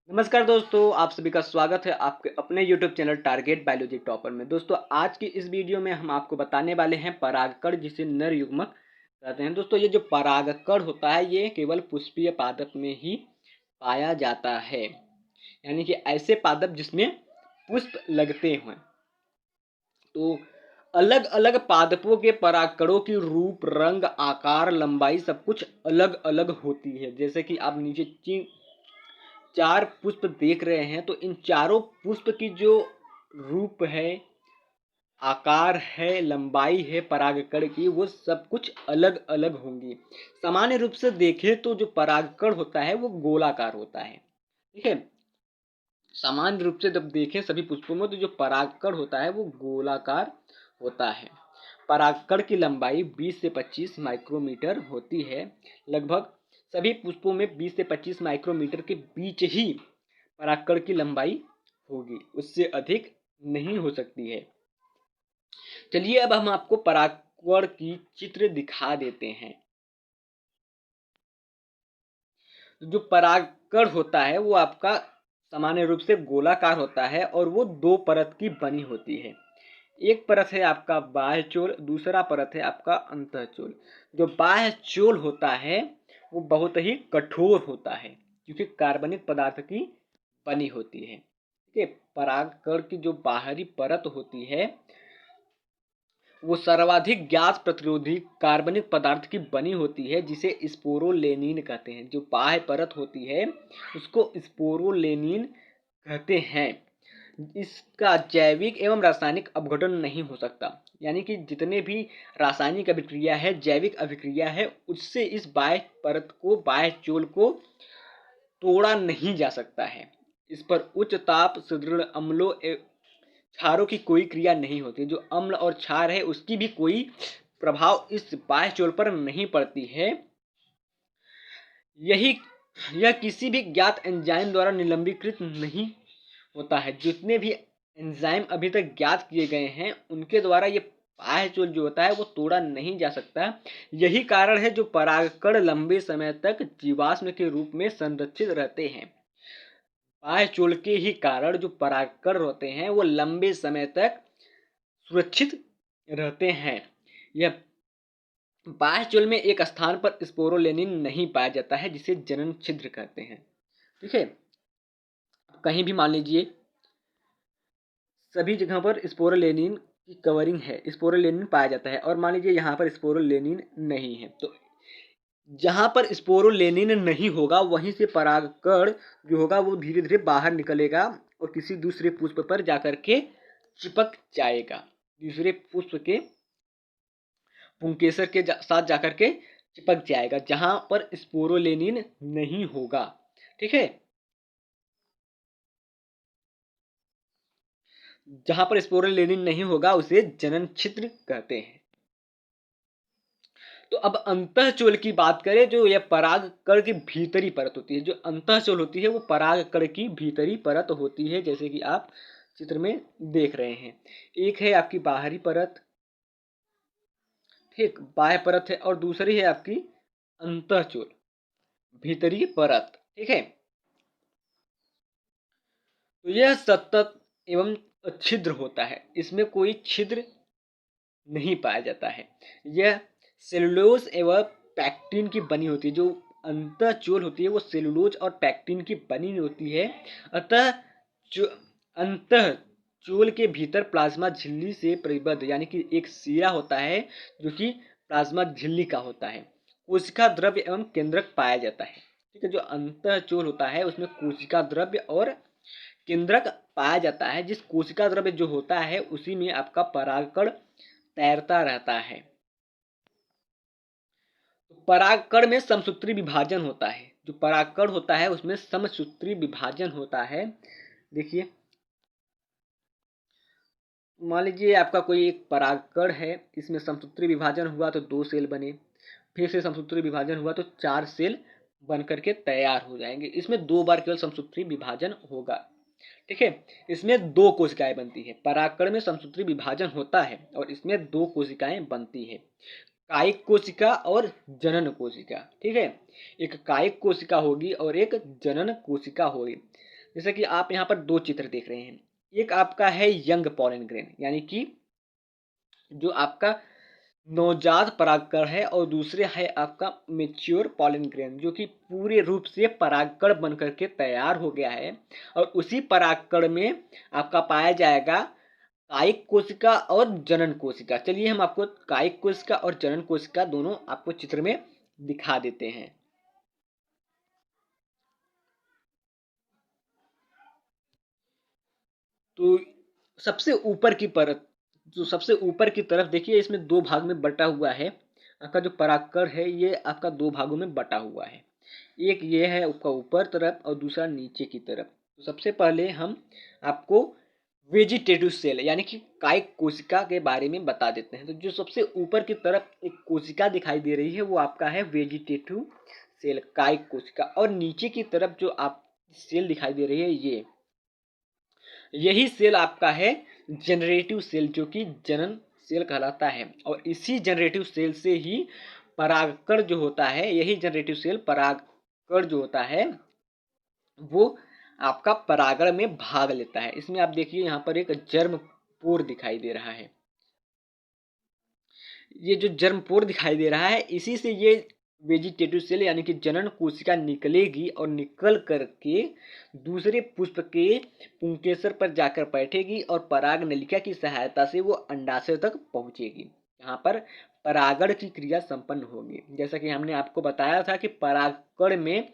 नमस्कार दोस्तों, आप सभी का स्वागत है आपके अपने YouTube channel target biology topper में। दोस्तों, आज की इस वीडियो में हम आपको बताने वाले हैं परागकण, जिसे नर युग्मक कहते हैं। दोस्तों, ये जो परागकण होता है ये केवल पुष्पीय पादप में ही पाया जाता है, यानी कि ऐसे पादप जिसमें पुष्प लगते हैं। तो अलग अलग पादपों के परागकणों की रूप, रंग, आकार, लंबाई सब कुछ अलग अलग होती है। जैसे कि आप नीचे चार पुष्प देख रहे हैं, तो इन चारों पुष्प की जो रूप है, आकार है, लंबाई है परागकण की, वो सब कुछ अलग अलग होंगी। सामान्य रूप से देखें तो जो परागकण होता है वो गोलाकार होता है। ठीक है, सामान्य रूप से जब देखें सभी पुष्पों में तो जो परागकण होता है वो गोलाकार होता है। परागकण की लंबाई 20 से 25 माइक्रोमीटर होती है। लगभग सभी पुष्पों में 20 से 25 माइक्रोमीटर के बीच ही परागकण की लंबाई होगी, उससे अधिक नहीं हो सकती है। चलिए अब हम आपको परागकण की चित्र दिखा देते हैं। जो परागकण होता है वो आपका सामान्य रूप से गोलाकार होता है और वो दो परत की बनी होती है। एक परत है आपका बाह्य चोल, दूसरा परत है आपका अंतःचोल। जो बाह्य चोल होता है वो बहुत ही कठोर होता है, क्योंकि कार्बनिक पदार्थ की बनी होती है। ठीक है, परागकण की जो बाहरी परत होती है वो सर्वाधिक गैस प्रतिरोधी कार्बनिक पदार्थ की बनी होती है, जिसे स्पोरोलेनिन कहते हैं। जो बाह्य परत होती है उसको स्पोरोलेनिन कहते हैं। इसका जैविक एवं रासायनिक अपघटन नहीं हो सकता, यानी कि जितने भी रासायनिक अभिक्रिया है, जैविक अभिक्रिया है, उससे इस बाह्य परत को, बाह्य चोल को तोड़ा नहीं जा सकता है। इस पर उच्च ताप, सुदृढ़ अम्लों क्षारों की कोई क्रिया नहीं होती। जो अम्ल और क्षार है उसकी भी कोई प्रभाव इस बाह्य चोल पर नहीं पड़ती है। यही यह किसी भी ज्ञात एंजाइम द्वारा निलंबीकृत नहीं होता है। जितने भी एंजाइम अभी तक ज्ञात किए गए हैं उनके द्वारा ये बाह्य चोल जो होता है वो तोड़ा नहीं जा सकता। यही कारण है जो परागकण लंबे समय तक जीवाश्म के रूप में संरक्षित रहते हैं। बाह्य चोल के ही कारण जो परागकण होते हैं वो लंबे समय तक सुरक्षित रहते हैं। यह बाह्य चोल में एक स्थान पर स्पोरोलेनिन नहीं पाया जाता है, जिसे जनन छिद्र कहते हैं। ठीक है, कहीं भी मान लीजिए सभी जगह पर स्पोरोलेनिन की कवरिंग है, स्पोरोलेनिन पाया जाता है, और मान लीजिए यहाँ पर स्पोरोलेनिन नहीं है, तो जहाँ पर स्पोरोलेनिन नहीं होगा वहीं से परागकण जो होगा वो धीरे धीरे बाहर निकलेगा और किसी दूसरे पुष्प पर जाकर के चिपक जाएगा, दूसरे पुष्प के पुंकेसर के साथ जाकर के चिपक जाएगा जहां पर स्पोरोलेनिन नहीं होगा। ठीक है, जहां पर स्पोरोलेनिन नहीं होगा उसे जनन छिद्र कहते हैं। तो अब अंतःचोल की बात करें, जो यह परागकण की भीतरी परत होती है। जो अंतःचोल होती है वो परागकण की भीतरी परत होती है, जैसे कि आप चित्र में देख रहे हैं। एक है आपकी बाहरी परत, ठीक, बाह्य परत है, और दूसरी है आपकी अंतःचोल, भीतरी परत। ठीक है, तो यह सतत एवं छिद्र होता है, इसमें कोई छिद्र नहीं पाया जाता है। यह सेलुलोज एवं पैक्टिन की बनी होती है। जो अंतःचोल होती है वो सेलुलोज और पैक्टिन की बनी होती है। अतः जो अंतःचोल के भीतर प्लाज्मा झिल्ली से परिबद्ध, यानी कि एक सिरा होता है जो कि प्लाज्मा झिल्ली का होता है। कोशिका द्रव्य एवं केंद्रक पाया जाता है। ठीक है, जो अंतःचोल होता है उसमें कोशिका द्रव्य और केंद्रक पाया जाता है। जिस कोशिका द्रव्य जो होता है उसी में आपका परागकण तैरता रहता है। तो परागकण में समसूत्री विभाजन होता है। जो परागकण होता है उसमें समसूत्री विभाजन होता है। देखिए, मान लीजिए आपका कोई एक परागकण है, इसमें समसूत्री विभाजन हुआ तो 2 सेल बने, फिर से समसूत्री विभाजन हुआ तो 4 सेल बन करके तैयार हो जाएंगे। इसमें 2 बार केवल समसूत्री विभाजन होगा। ठीक है, इसमें 2 कोशिकाएं बनती है। परागकण में समसूत्री विभाजन होता है और इसमें 2 कोशिकाएं बनती है, कायिक कोशिका और जनन कोशिका। ठीक है, एक कायिक कोशिका होगी और एक जनन कोशिका होगी। जैसे कि आप यहाँ पर 2 चित्र देख रहे हैं। एक आपका है यंग पॉलन ग्रेन, यानी कि जो आपका नवजात परागकण है, और दूसरे है आपका मेच्योर पॉलन ग्रेन, जो कि पूरे रूप से परागकण बन करके तैयार हो गया है। और उसी परागकण में आपका पाया जाएगा कायिक कोशिका और जनन कोशिका। चलिए हम आपको कायिक कोशिका और जनन कोशिका दोनों आपको चित्र में दिखा देते हैं। तो सबसे ऊपर की परत, जो सबसे ऊपर की तरफ देखिए, इसमें 2 भाग में बटा हुआ है। आपका जो परागकण है ये आपका 2 भागों में बटा हुआ है। एक ये है आपका ऊपर तरफ और दूसरा नीचे की तरफ। तो सबसे पहले हम आपको वेजिटेटिव सेल यानी कि कायिक कोशिका के बारे में बता देते हैं। तो जो सबसे ऊपर की तरफ एक कोशिका दिखाई दे रही है वो आपका है वेजिटेटिव सेल, कायिक कोशिका। और नीचे की तरफ जो आप सेल दिखाई दे रही है यही सेल आपका है जनरेटिव सेल, जो कि जनन सेल कहलाता है। और इसी जनरेटिव सेल से ही परागकण जो होता है, यही जनरेटिव सेल परागकण जो होता है वो आपका परागण में भाग लेता है। इसमें आप देखिए यहाँ पर एक जर्मपोर दिखाई दे रहा है। ये जो जर्मपोर दिखाई दे रहा है, इसी से ये वेजिटेटिव सेल यानी कि जनन कोशिका निकलेगी और निकल करके दूसरे पुष्प के पुंकेसर पर जाकर बैठेगी और पराग नलिका की सहायता से वो अंडाशय तक पहुंचेगी, यहाँ पर परागण की क्रिया संपन्न होगी। जैसा कि हमने आपको बताया था कि परागकण में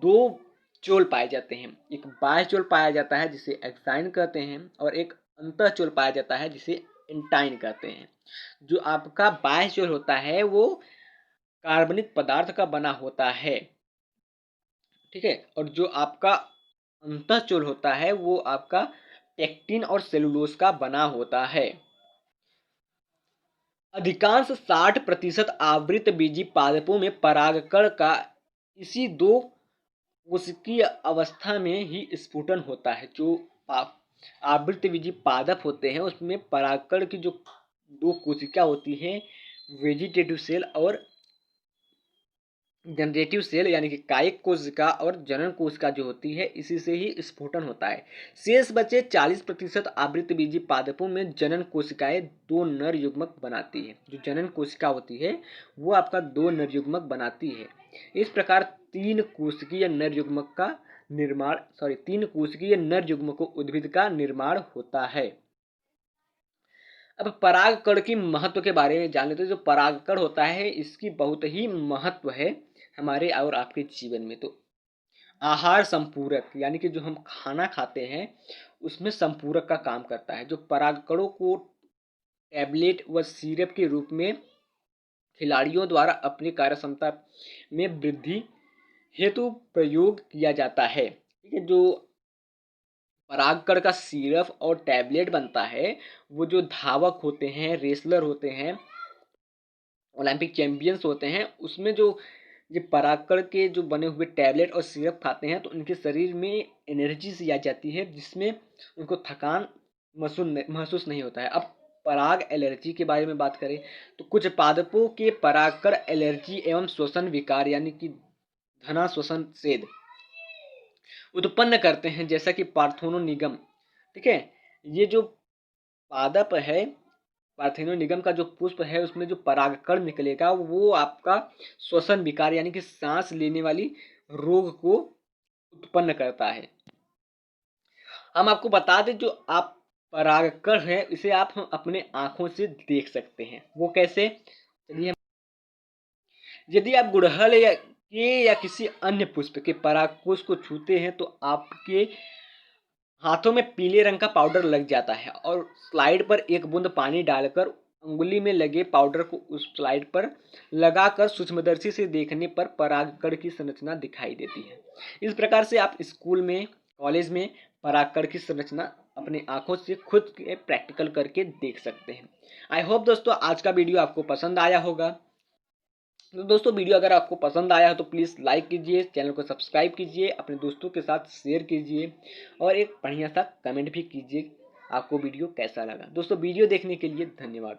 2 चोल पाए जाते हैं। एक बाह्य चोल पाया जाता है जिसे एक्साइन कहते हैं, और एक अंतः चोल पाया जाता है जिसे इंटाइन कहते हैं। जो आपका बाह्य चोल होता है वो कार्बनिक पदार्थ का बना होता है, ठीक है। और जो आपका अंतःचोल होता है वो आपका पेक्टिन और सेलुलोज का बना होता है। अधिकांश 60% आवृतबीजी पादपों में परागकण का इसी 2 कोशिकीय अवस्था में ही स्फुटन होता है। जो आवृतबीजी पादप होते हैं उसमें परागकण की जो 2 कोशिका होती हैं, वेजिटेटिव सेल और जनरेटिव सेल यानी कि कायिक कोशिका और जनन कोशिका जो होती है, इसी से ही स्फुटन होता है। शेष बचे 40% आवृतबीजी पादपों में जनन कोशिकाएं 2 नर युग्मक बनाती है। जो जनन कोशिका होती है वो आपका 2 नर युग्मक बनाती है। इस प्रकार 3 कोशिकीय नर युग्मकों उद्भिद का निर्माण होता है। अब परागकण की महत्व के बारे में जान लेते हैं। जो परागकण होता है इसकी बहुत ही महत्व है हमारे और आपके जीवन में। तो आहार संपूरक यानी कि जो हम खाना खाते हैं उसमें संपूरक का काम करता है। जो परागकणों को टैबलेट व सिरप के रूप में खिलाड़ियों द्वारा अपनी कार्यक्षमता में वृद्धि हेतु प्रयोग किया जाता है, ठीक है। जो परागकण का सिरप और टैबलेट बनता है वो जो धावक होते हैं, रेसलर होते हैं, ओलंपिक चैंपियंस होते हैं, उसमें जो ये परागकण के जो बने हुए टैबलेट और सिरप खाते हैं तो उनके शरीर में एनर्जी सी आ जाती है जिसमें उनको थकान महसूस नहीं होता है। अब पराग एलर्जी के बारे में बात करें तो कुछ पादपों के परागकण एलर्जी एवं श्वसन विकार यानी कि धना श्वसन सेद उत्पन्न करते हैं, जैसा कि पार्थेनोनिगम, ठीक है। ये जो पादप है, पार्थेनोनिगम का जो पुष्प है उसमें जो परागकण निकलेगा वो आपका श्वसन विकार यानी कि सांस लेने वाली रोग को उत्पन्न करता है। हम आपको बता दें जो आप परागकण है इसे आप अपने आंखों से देख सकते हैं। वो कैसे, चलिए। यदि आप गुड़हल या किसी अन्य पुष्प के परागकोश को छूते हैं तो आपके हाथों में पीले रंग का पाउडर लग जाता है, और स्लाइड पर एक बूंद पानी डालकर अंगुली में लगे पाउडर को उस स्लाइड पर लगाकर सूक्ष्मदर्शी से देखने पर परागकण की संरचना दिखाई देती है। इस प्रकार से आप स्कूल में, कॉलेज में परागकण की संरचना अपने आंखों से खुद के प्रैक्टिकल करके देख सकते हैं। आई होप दोस्तों आज का वीडियो आपको पसंद आया होगा। तो दोस्तों वीडियो अगर आपको पसंद आया हो तो प्लीज़ लाइक कीजिए, चैनल को सब्सक्राइब कीजिए, अपने दोस्तों के साथ शेयर कीजिए और एक बढ़िया सा कमेंट भी कीजिए आपको वीडियो कैसा लगा। दोस्तों वीडियो देखने के लिए धन्यवाद।